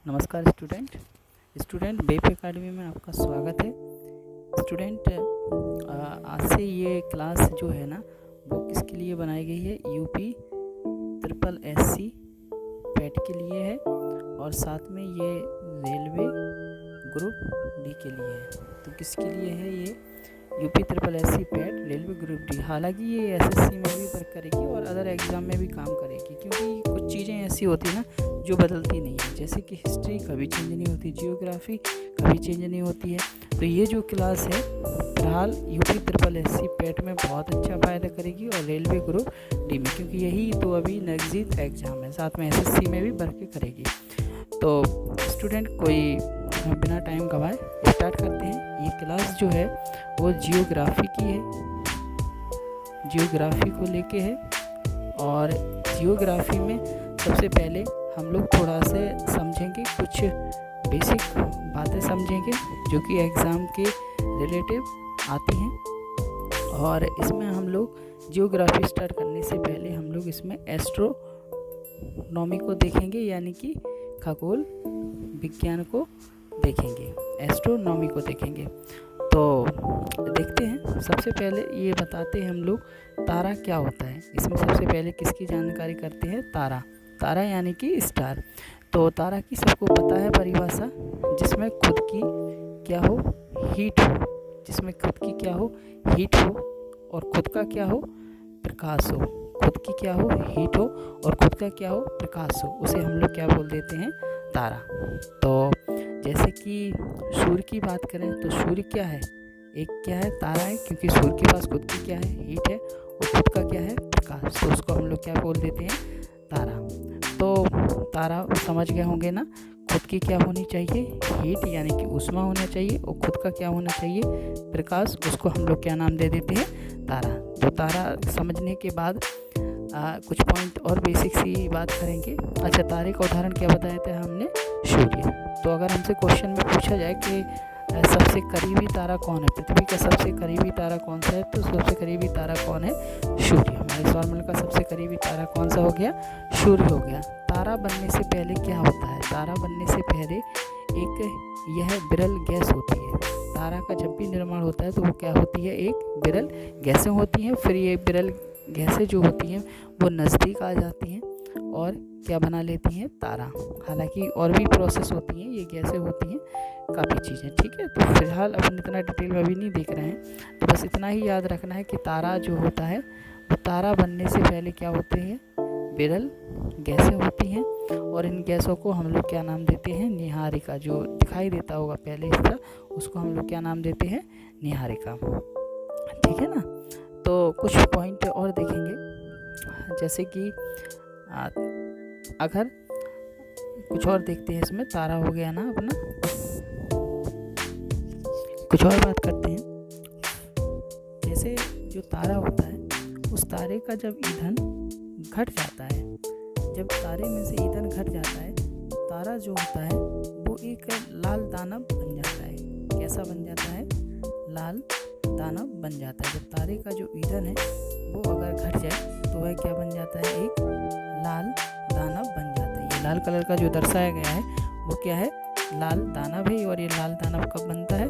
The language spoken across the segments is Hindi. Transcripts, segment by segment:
नमस्कार स्टूडेंट बेप एकेडमी में आपका स्वागत है। स्टूडेंट आज से ये क्लास जो है ना वो किसके लिए बनाई गई है, यूपी ट्रिपल एससी पैट के लिए है और साथ में ये रेलवे ग्रुप डी के लिए है। तो किसके लिए है ये UP triple SC PAT railway group D. हालांकि ये एसएससी में भी वर्क करेगी और अदर एग्ज़ाम में भी काम करेगी, क्योंकि कुछ चीज़ें ऐसी होती हैं ना जो बदलती नहीं है। जैसे कि हिस्ट्री कभी चेंज नहीं होती, जियोग्राफी कभी चेंज नहीं होती है। तो ये जो क्लास है फिलहाल यूपी ट्रिपल एससी पैट में बहुत अच्छा फ़ायदा करेगी और रेलवे ग्रुप डी में, क्योंकि यही तो अभी नज़दीक एग्ज़ाम है, साथ में एसएससी में भी वर्क करेगी। तो स्टूडेंट कोई बिना टाइम गवाए स्टार्ट करते हैं। ये क्लास जो है वो जियोग्राफी की है, जियोग्राफी को लेके है। और जियोग्राफी में सबसे पहले हम लोग थोड़ा से समझेंगे, कुछ बेसिक बातें समझेंगे जो कि एग्ज़ाम के रिलेटिव आती हैं। और इसमें हम लोग जियोग्राफी स्टार्ट करने से पहले हम लोग इसमें एस्ट्रोनॉमी को देखेंगे, यानी कि खगोल विज्ञान को देखेंगे, एस्ट्रोनॉमी को देखेंगे। तो देखते हैं, सबसे पहले ये बताते हैं हम लोग तारा क्या होता है। इसमें सबसे पहले किसकी जानकारी करते हैं, तारा यानी कि स्टार। तो तारा की सबको पता है परिभाषा, जिसमें खुद की क्या हो, हीट हो, जिसमें खुद की क्या हो, हीट हो और खुद का क्या हो, प्रकाश हो। खुद की क्या हो, हीट हो और खुद का क्या हो, प्रकाश हो, उसे हम लोग क्या बोल देते हैं, तारा। तो जैसे कि सूर्य की बात करें तो सूर्य क्या है, एक क्या है, तारा है, क्योंकि सूर्य के पास खुद की क्या है, हीट है और खुद का क्या है, प्रकाश। तो उसको हम लोग क्या बोल देते हैं, तारा। तो तारा समझ गए होंगे ना, खुद की क्या होनी चाहिए, हीट यानी कि ऊष्मा होना चाहिए और खुद का क्या होना चाहिए, प्रकाश। उसको हम लोग क्या नाम दे देते हैं, तारा। तो तारा समझने के बाद कुछ पॉइंट और बेसिक सी बात करेंगे। अच्छा, तारे का उदाहरण क्या बताया था हमने, सूर्य। तो अगर हमसे क्वेश्चन में पूछा जाए कि सबसे करीबी तारा कौन है, पृथ्वी का सबसे करीबी तारा कौन सा है, तो सबसे करीबी तारा कौन है, सूर्य। हमारे सौरमंडल का सबसे करीबी तारा कौन सा हो गया, सूर्य हो गया। तारा बनने से पहले क्या होता है, तारा बनने से पहले एक यह विरल गैस होती है। तारा का जब भी निर्माण होता है तो वो क्या होती है, एक विरल गैसें होती हैं। फिर ये विरल गैसें जो होती हैं वो नज़दीक आ जाती हैं और क्या बना लेती हैं, तारा। हालांकि और भी प्रोसेस होती हैं, ये गैसें होती हैं, काफ़ी चीज़ें, ठीक है। तो फिलहाल अपन इतना डिटेल में अभी नहीं देख रहे हैं, तो बस इतना ही याद रखना है कि तारा जो होता है वो तारा बनने से पहले क्या होते हैं, विरल गैसें होती हैं। और इन गैसों को हम लोग क्या नाम देते हैं, नीहारिका। जो दिखाई देता होगा पहले हिस्सा, उसको हम लोग क्या नाम देते हैं, नीहारिका, ठीक है ना। तो कुछ पॉइंट और देखेंगे, जैसे कि अगर कुछ और देखते हैं, इसमें तारा हो गया ना अपना, कुछ और बात करते हैं। जैसे जो तारा होता है, उस तारे का जब ईंधन घट जाता है, जब तारे में से ईंधन घट जाता है, तारा जो होता है वो एक लाल दानव बन जाता है। कैसा बन जाता है, लाल दानव बन जाता है। जब तारे का जो ईंधन है वो अगर घट जाए तो वह क्या बन जाता है, एक लाल दानव बन जाता है। ये लाल कलर का जो दर्शाया गया है वो क्या है, लाल दानव है। और ये लाल दानव कब बनता है,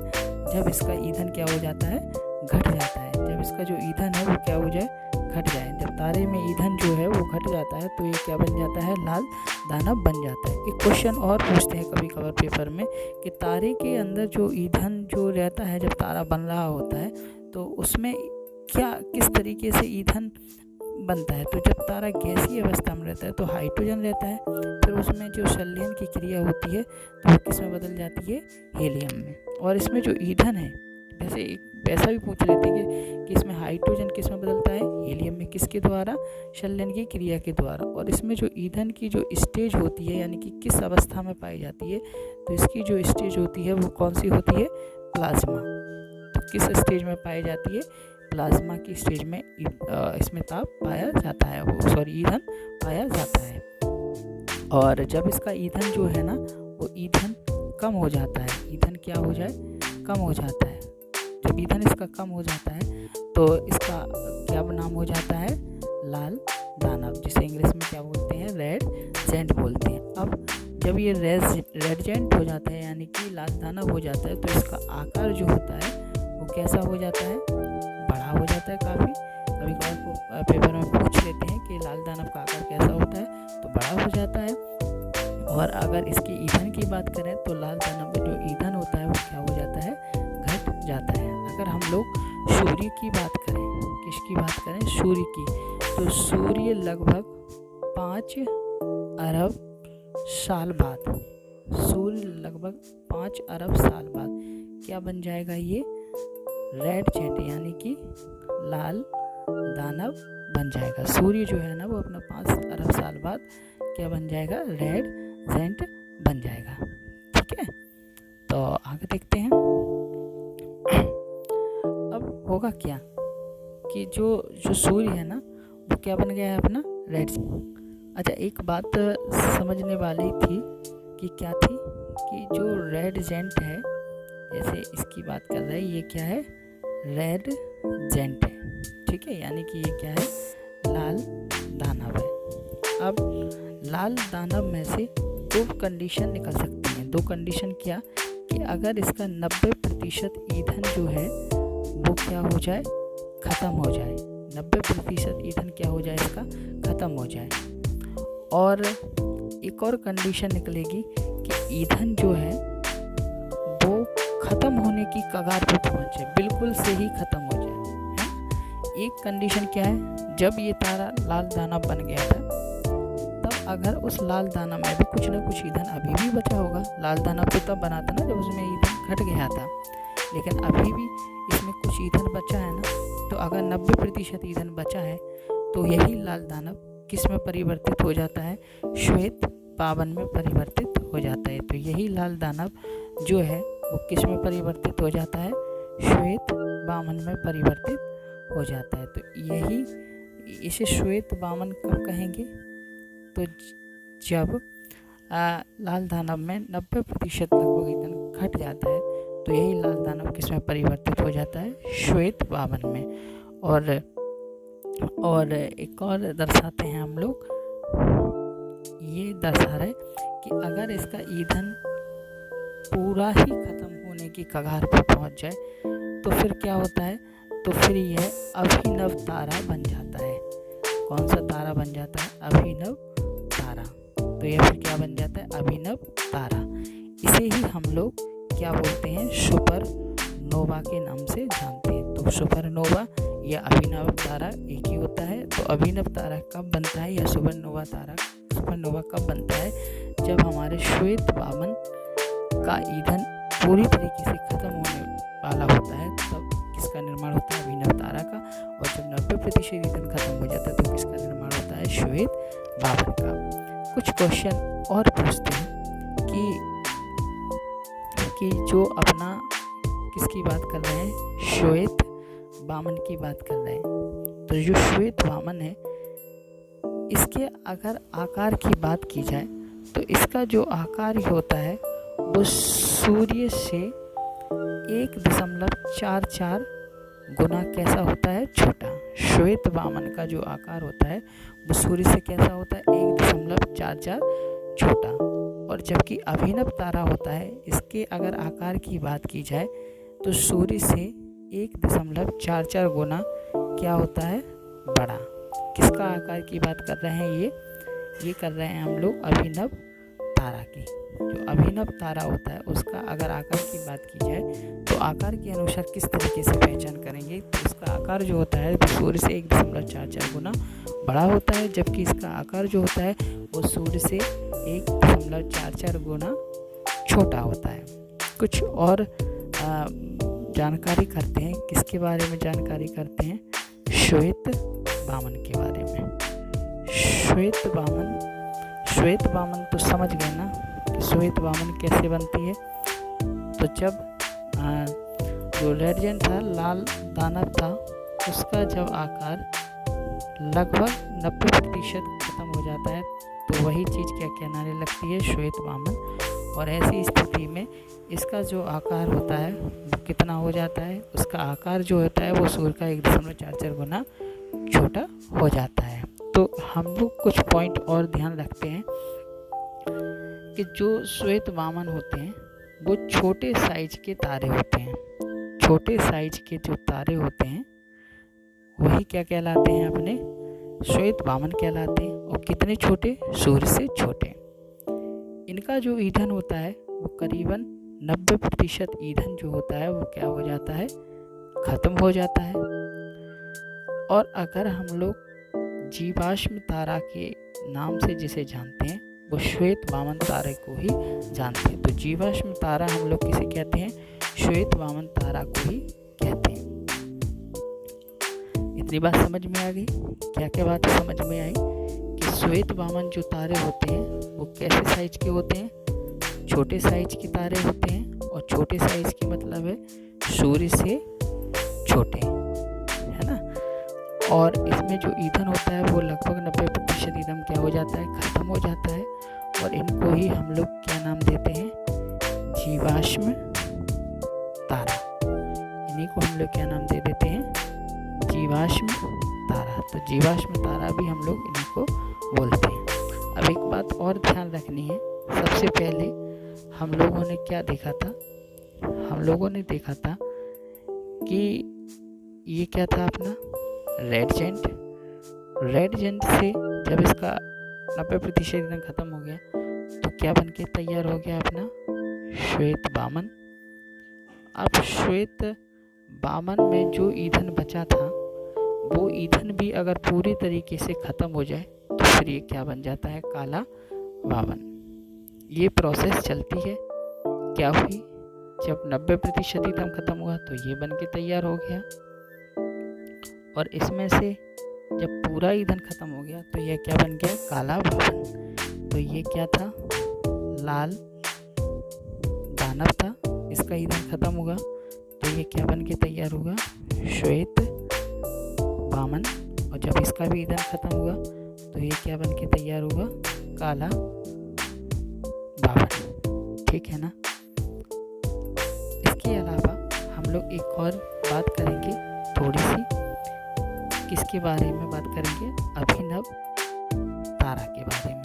जब इसका ईंधन क्या हो जाता है, घट जाता है। जब इसका जो ईंधन है वो क्या हो जाए, घट जाए। जब तारे में ईंधन जो है वो घट जाता है तो ये क्या बन जाता है, लाल दानव बन जाता है। एक क्वेश्चन और पूछते हैं कभी कभार पेपर में कि तारे के अंदर जो ईंधन जो रहता है, जब तारा बन रहा होता है तो उसमें क्या किस तरीके से ईंधन बनता है। तो जब तारा गैसीय अवस्था में रहता है तो हाइड्रोजन रहता है, फिर उसमें जो संलयन की क्रिया होती है तो वो किस में बदल जाती है, हीलियम में। और इसमें जो ईंधन है, जैसे वैसा भी पूछ लेते हैं कि इसमें हाइड्रोजन किस में बदलता है, हीलियम में, किसके द्वारा, संलयन की क्रिया के द्वारा। और इसमें जो ईंधन की जो स्टेज होती है, यानी कि किस अवस्था में पाई जाती है, तो इसकी जो स्टेज होती है वो कौन सी होती है, प्लाज्मा। तो किस स्टेज में पाई जाती है, प्लाज्मा की स्टेज में इसमें ताप पाया जाता है, वो ईंधन पाया जाता है। और जब इसका ईंधन जो है ना वो ईंधन कम हो जाता है, ईंधन क्या हो जाए, कम हो जाता है। जब ईंधन इसका कम हो जाता है तो इसका क्या नाम हो जाता है, लाल दानव, जिसे इंग्लिश में क्या बोलते हैं, रेड सेंट बोलते हैं। अब जब ये रेडजेंट हो जाता है यानी कि लाल दानव हो जाता है तो इसका आकार जो होता है वो कैसा हो जाता है, बड़ा हो जाता है काफ़ी। कभी कभार पेपर में पूछ लेते हैं कि लाल दानव का आकार कैसा होता है, तो बड़ा हो जाता है। और अगर इसकी ईंधन की बात करें तो लाल दानव में जो ईंधन होता है वो क्या हो जाता है, घट जाता है। अगर हम लोग सूर्य की बात करें, किसकी बात करें, सूर्य की, तो सूर्य लगभग 5 अरब साल बाद, सूर्य लगभग 5 अरब साल बाद क्या बन जाएगा, ये रेडजेंट यानी कि लाल दानव बन जाएगा। सूर्य जो है ना वो अपना 5 अरब साल बाद क्या बन जाएगा, रेडजेंट बन जाएगा। ठीक है, तो आगे देखते हैं। अब होगा क्या कि जो सूर्य है ना वो क्या बन गया है, अपना रेडजेंट। अच्छा, एक बात समझने वाली थी कि क्या थी कि जो रेडजेंट है, जैसे इसकी बात कर रहे हैं, ये क्या है, रेडजेंट है। ठीक है, यानी कि ये क्या है, लाल दानव है। अब लाल दानव में से 2 कंडीशन निकल सकती हैं। 2 कंडीशन क्या, कि अगर इसका 90% ईंधन जो है वो क्या हो जाए, ख़त्म हो जाए। 90% ईंधन क्या हो जाए, इसका ख़त्म हो जाए। और एक और कंडीशन निकलेगी कि ईंधन जो है वो ख़त्म होने की कगार पर पहुँच जाए, बिल्कुल से ही ख़त्म हो जाए। एक कंडीशन क्या है, जब ये तारा लाल दानव बन गया था तब अगर उस लाल दानव में भी कुछ ना कुछ ईंधन अभी भी बचा होगा। लाल दानव तो तब बना था ना जब उसमें ईंधन घट गया था, लेकिन अभी भी इसमें कुछ ईंधन बचा है ना, तो अगर 90% ईंधन बचा है तो यही लाल दानव किस में परिवर्तित हो जाता है, श्वेत बावन में परिवर्तित हो जाता है। तो यही लाल दानव जो है वो किस में परिवर्तित हो जाता है, श्वेत बामन में परिवर्तित हो जाता है। तो यही इसे श्वेत बामन कब कहेंगे, तो जब लाल दानव में 90% लगभग ईंधन घट जाता है तो यही लाल दानव किस में परिवर्तित हो जाता है, श्वेत बामन में। और एक और दर्शाते हैं हम लोग, ये दर्शा रहे कि अगर इसका ईंधन पूरा ही ख़त्म होने की कगार पर पहुंच जाए तो फिर क्या होता है, तो फिर यह अभिनव तारा बन जाता है। कौन सा तारा बन जाता है, अभिनव तारा। तो यह फिर क्या बन जाता है, अभिनव तारा। इसे ही हम लोग क्या बोलते हैं, सुपरनोवा के नाम से जानते हैं। तो सुपरनोवा या अभिनव तारा एक ही होता है। तो अभिनव तारा कब बनता है या सुपरनोवा कब बनता है, जब हमारे श्वेत बामन का ईंधन पूरी तरीके से खत्म होने वाला होता है, तब किसका निर्माण होता है, अभिनव तारा का। और जब 90% ईंधन खत्म हो जाता है तो किसका निर्माण होता है, श्वेत बामन का। कुछ क्वेश्चन और पूछते हैं कि जो अपना किसकी बात कर रहे हैं, श्वेत बामन की बात कर रहे हैं। तो जो श्वेत बामन है इसके अगर आकार की बात की जाए तो इसका जो आकार होता है वो सूर्य से 1.44 गुना कैसा होता है, छोटा। श्वेत बामन का जो आकार होता है वो सूर्य से कैसा होता है, 1.44 छोटा। और जबकि अभिनव तारा होता है, इसके अगर आकार की बात की जाए तो सूर्य से 1.44 गुना क्या होता है, बड़ा। किसका आकार की बात कर रहे हैं, ये कर रहे हैं हम लोग अभिनव तारा की। जो अभिनव तारा होता है उसका अगर आकार की बात की जाए तो आकार के अनुसार किस तरीके से पहचान करेंगे, तो उसका आकार जो होता है वो सूर्य से 1.44 गुना बड़ा होता है, जबकि इसका आकार जो होता है वो सूर्य से 1.44 गुना छोटा होता है। कुछ और जानकारी करते हैं, किसके बारे में जानकारी करते हैं, श्वेत बामन के बारे में। श्वेत बामन तो समझ गए ना कि श्वेत बामन कैसे बनती है। तो जब जो रेडजेंट था, लाल दानव था, उसका जब आकार लगभग 90% खत्म हो जाता है तो वही चीज़ क्या कहलाने लगती है, श्वेत बामन। और ऐसी स्थिति में इसका जो आकार होता है वो कितना हो जाता है, उसका आकार जो होता है वो सूर्य का 1.44 गुना छोटा हो जाता है। तो हम लोग कुछ पॉइंट और ध्यान रखते हैं कि जो श्वेत वामन होते हैं वो छोटे साइज के तारे होते हैं। छोटे साइज के जो तारे होते हैं वही क्या कहलाते हैं, अपने श्वेत वामन कहलाते हैं। और कितने छोटे, सूर्य से छोटे। इनका जो ईंधन होता है वो करीबन 90% ईंधन जो होता है वो क्या हो जाता है, ख़त्म हो जाता है। और अगर हम लोग जीवाश्म तारा के नाम से जिसे जानते हैं वो श्वेत वामन तारे को ही जानते हैं। तो जीवाश्म तारा हम लोग किसे कहते हैं, श्वेत वामन तारा को ही कहते हैं। इतनी बात समझ में आ गई। क्या क्या बात समझ में आई कि श्वेत वामन जो तारे होते हैं वो कैसे साइज के होते हैं, छोटे साइज के तारे होते हैं। और छोटे साइज की मतलब है सूर्य से छोटे, है ना। और इसमें जो ईंधन होता है वो लगभग 90% ईंधन क्या हो जाता है, ख़त्म हो जाता है। और इनको ही हम लोग क्या नाम देते हैं, जीवाश्म तारा। इन्हीं को हम लोग क्या नाम दे देते हैं, जीवाश्म तारा। तो जीवाश्म तारा भी हम लोग इन्हीं को बोलते हैं। अब एक बात और ध्यान रखनी है। सबसे पहले हम लोगों ने क्या देखा था, हम लोगों ने देखा था कि ये क्या था अपना रेड जेंट। रेड जेंट से जब इसका 90% ईंधन खत्म हो गया तो क्या बन के तैयार हो गया अपना श्वेत वामन। अब श्वेत वामन में जो ईंधन बचा था वो ईंधन भी अगर पूरी तरीके से ख़त्म हो जाए तो फिर ये क्या बन जाता है, काला वामन। ये प्रोसेस चलती है। क्या हुई, जब 90% ईंधन खत्म हुआ तो ये बन के तैयार हो गया। और इसमें से जब पूरा ईंधन खत्म हो गया तो ये क्या बन गया, काला वामन। तो ये क्या था, लाल दानव था, इसका ईंधन खत्म होगा तो ये क्या बन के तैयार होगा, श्वेत वामन। और जब इसका भी ईंधन खत्म हुआ तो ये क्या बन के तैयार होगा, काला वामन। ठीक है ना। इसके अलावा हम लोग एक और बात करेंगे थोड़ी सी। किसके बारे में बात करेंगे, अभिनव तारा के बारे में।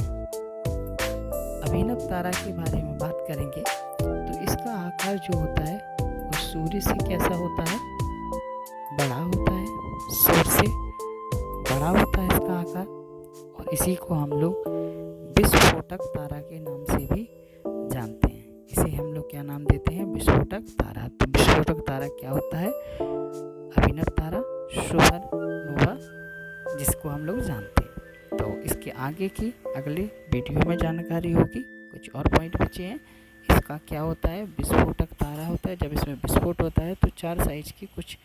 अभिनव तारा के बारे में बात करेंगे तो इसका आकार जो होता है वो सूर्य से कैसा होता है, बड़ा होता है। सूर्य से बड़ा होता है इसका आकार। और इसी को हम लोग विस्फोटक तारा के नाम से भी जानते हैं। इसे हम लोग क्या नाम देते हैं, विस्फोटक तारा। तो विस्फोटक तारा क्या होता है, अभिनव तारा, सुपरनोवा, जिसको हम लोग जानते हैं। तो इसके आगे की अगले वीडियो में जानकारी होगी। कुछ और पॉइंट बचे हैं। इसका क्या होता है, विस्फोटक तारा होता है। जब इसमें विस्फोट होता है तो 4 साइज के कुछ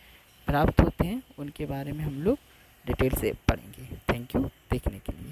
प्राप्त होते हैं, उनके बारे में हम लोग डिटेल से पढ़ेंगे। थैंक यू देखने के लिए।